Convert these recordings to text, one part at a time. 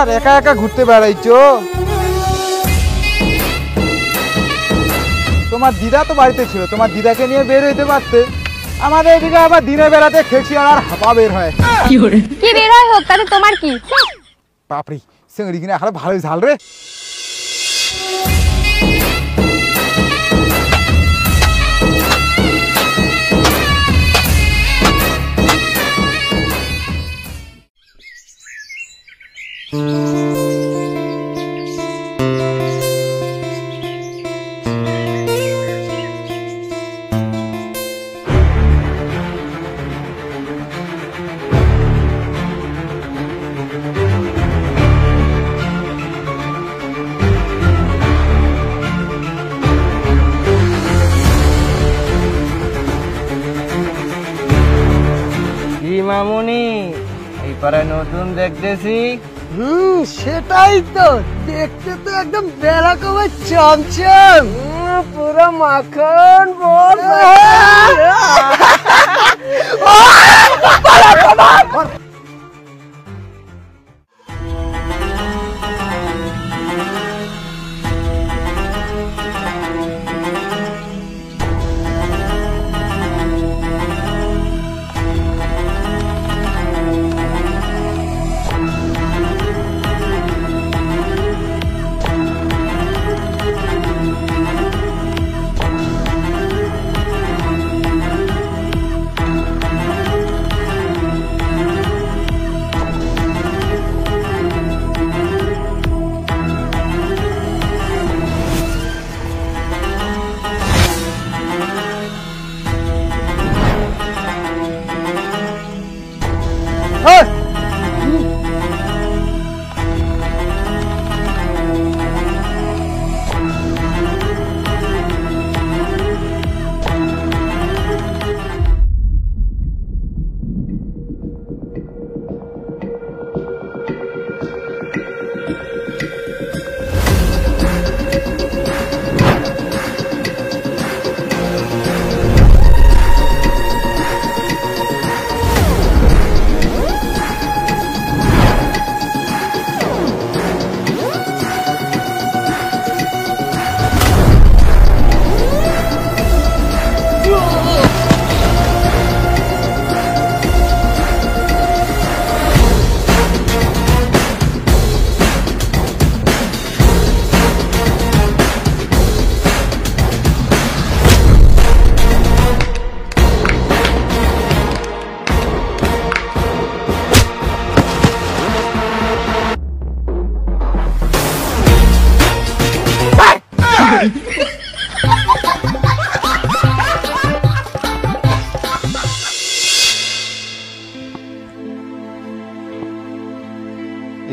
ব্যাপার, একা একা ঘুরতে বেড়াইছো? তোমার দিদা তো বাড়িতে ছিল, তোমার দিদাকে নিয়ে বের হইতে পারতে। আমাদের এদিকে আবার দিনে বেড়াতে খেকছি আর হাঁপা বের হয়। কি বের হয় হোক, তাতে তোমার কি? বাপরি, চিংড়ি কিনে এখন ভালোই ঝাল রে। মামুনি, এই পাড়ায় নতুন দেখতেছি। সেটাই তো, দেখতে তো একদম বেলা কমে চমচম, পুরো মাখন বল।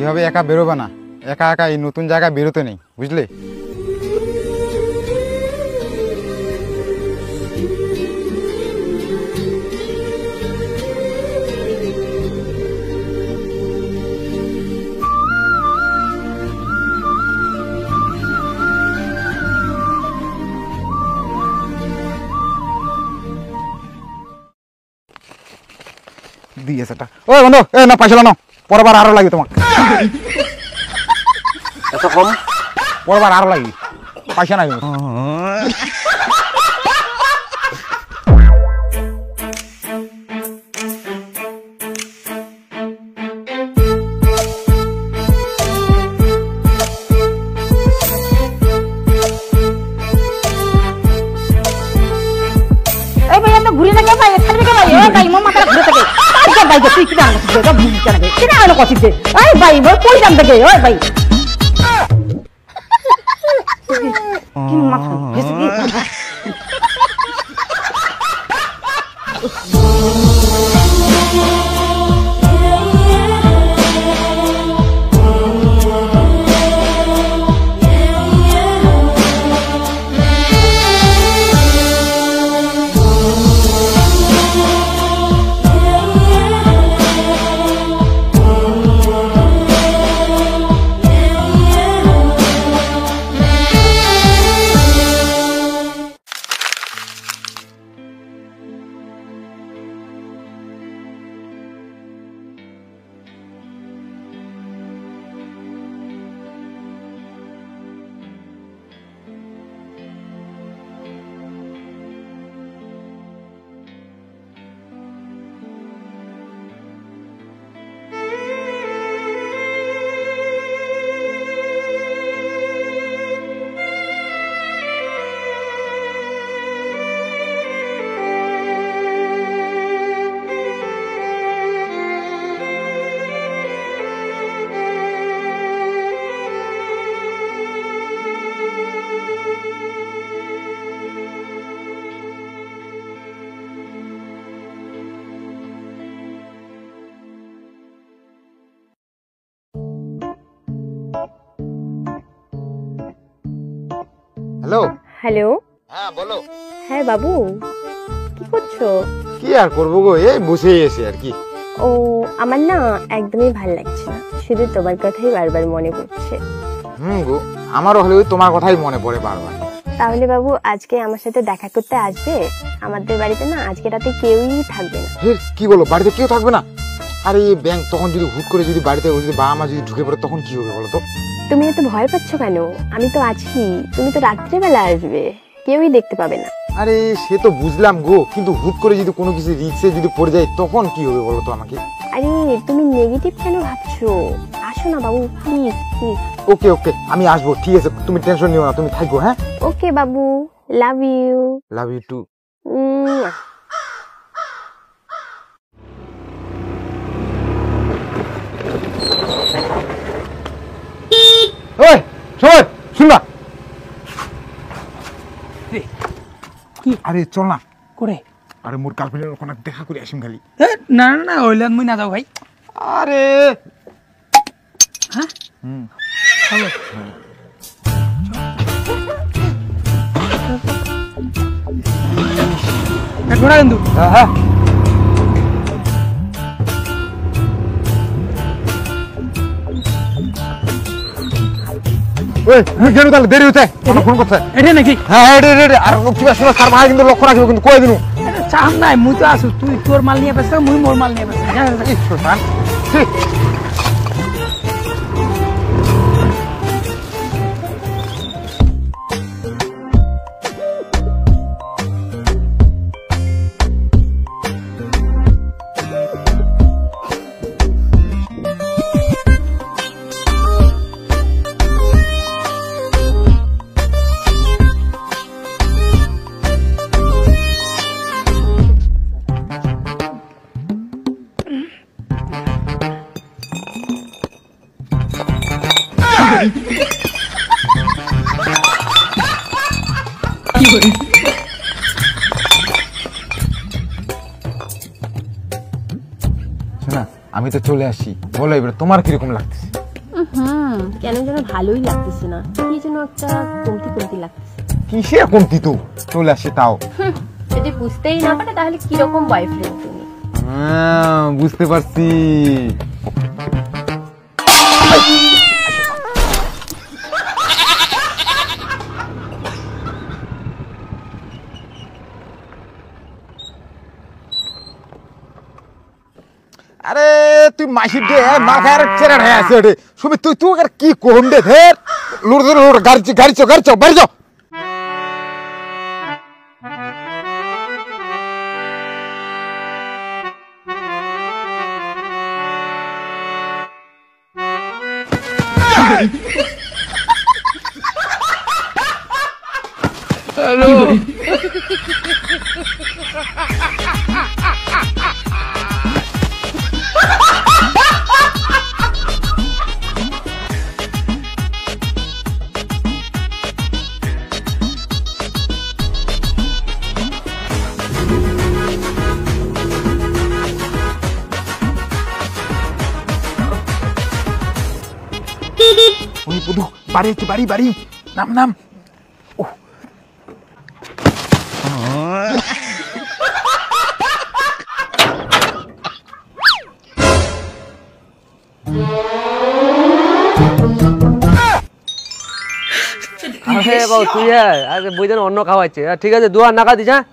এভাবে একা বেরোবে না, একা একা এই নতুন জায়গায় বেরোতে নেই, বুঝলে? দিয়েছে এটা। ওই বন্ধু, এ না পয়সা নাও, পরবার আরো লাগবে তোমাকে। এত কম? পরবার আরো লাগবে, পয়সা নাই। ঘুরে না ভাই, খালি ভাই, এ ভাই মোর মাথা ঘুরে থাকে। আচ্ছা ভাই, তুই কি জানো? এটা বুঝি কেন? কি না হলো কছিতে? এই ভাই, ওই কই যাম দেখে? ওই ভাই, কি মাথা ঘুরে কি? হ্যালো। হ্যালো। হ্যাঁ বলো। হ্যাঁ বাবু, কি করছো? কি আর করবো গো, এই বসেই এসে আর কি। ও আমার না একদমই ভাল লাগছে না, শুধু তোমার কথাই বারবার মনে পড়ছে। গো, আমারও হলে ওই তোমার কথাই মনে পড়ে বারবার। তাহলে বাবু আজকে আমার সাথে দেখা করতে আসবে? আমাদের বাড়িতে না আজকে রাতে কেউই থাকবে না। কি বলো, বাড়িতে কেউ থাকবে না? আরে এই ব্যাংক তখন যদি হুট করে যদি বাড়িতে যদি বাবা মা যদি ঢুকে পড়ে তখন কি হবে বলো তো? তুমি এত ভয় পাচ্ছ কেন? আমি তো আছি, তুমি তো রাত্রিবেলা আসবে, কেউই দেখতে পাবে না। আরে সে তো বুঝলাম গো, কিন্তু হুট করে যদি কোনো কিছু রিস্কে যদি পড়ে যায় তখন কি হবে বলো তো আমাকে? আরে তুমি নেগেটিভ কেন ভাবছো? আসো না বাবু, প্লিজ প্লিজ। ওকে ওকে, আমি আসবো, ঠিক আছে, তুমি টেনশন নিও না, তুমি থাকো। হ্যাঁ ওকে বাবু, love you. Love you too. ওই সবাই শুনবা, কি? আরে চল না করে আরে মোর গার্লফ্রেন্ডের ওখানে দেখা করে আসিম খালি। না না না ওইলে মুই না যাও ভাই। আরে হ্যাঁ হ্যালো ঘোড়া কিন্তু হ্যাঁ ওই কেন তাহলে দেরি হচ্ছে ফোন করতে? এটা নাকি? হ্যাঁ রে আর কিবা শোনা স্যার ভাই কিন্তু লক্ষ্য রাখবে কিন্তু কয়ে দিনু। চাপ নাই, মুই তো আছো, তুই তোর মাল নিয়ে বেসা, মুই মোর মাল নিয়ে বেসা। এই সুলতান কি করি? শোনা, আমি তো চলে আসি, বলো এবার তোমার কিরকম লাগতেছে? কেন যেন ভালোই লাগতেছে না, কি যেন একটা কমতি কমতি লাগতেছে। কিসে কমতি তো, চলে আসি তাও। যদি বুঝতেই না পারে তাহলে কিরকম বয়ফ্রেন্ড তুমি? বুঝতে পারছি। আরে তুই মাসির দে মা খায় চেরা হয়ে আছে রে সুমি, তুই তুই আর কি কোন দে ধের লুড় লুড় গাড়ি গাড়ি চো বাড়ি যাও। ওই বুধু বাড়ি হচ্ছে, বাড়ি বাড়ি নাম নাম। আরে বাবু তুই আজ বইজন অন্য খাওয়াচ্ছে, ঠিক আছে 2 আর নাকা দিস। হ্যাঁ